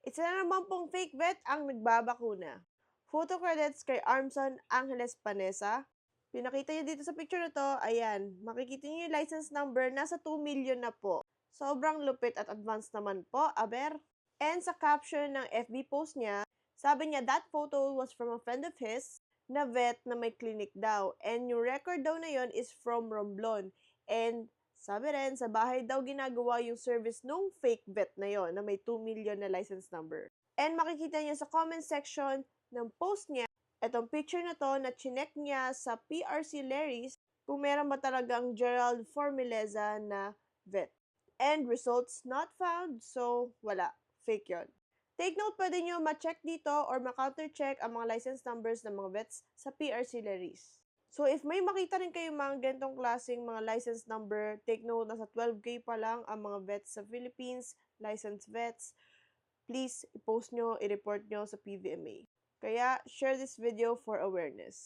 Isa na naman pong fake vet ang nagbabakuna. Photo credits kay Armson Angeles Panesa. Pinakita niyo dito sa picture na to, ayan, makikita niyo yung license number, nasa 2 million na po. Sobrang lupit at advanced naman po, aber. And sa caption ng FB post niya, sabi niya that photo was from a friend of his na vet na may clinic daw. And yung record daw na yon is from Romblon. And sabi rin, sa bahay daw ginagawa yung service nung fake vet na yon na may 2 million na license number. And makikita niyo sa comment section ng post niya, etong picture na to na chinek niya sa PRC Larry's kung meron ba talagang Gerald Formileza na vet. And results not found, so wala. Fake yon. Take note, pwede nyo ma-check dito or ma-counter-check ang mga license numbers ng mga vets sa PRC Larry's. So, if may makita rin kayo mga ganitong klaseng mga license number, take note, nasa 12K pa lang ang mga vets sa Philippines, licensed vets, please, i-post nyo, i-report nyo sa PVMA. Kaya, share this video for awareness.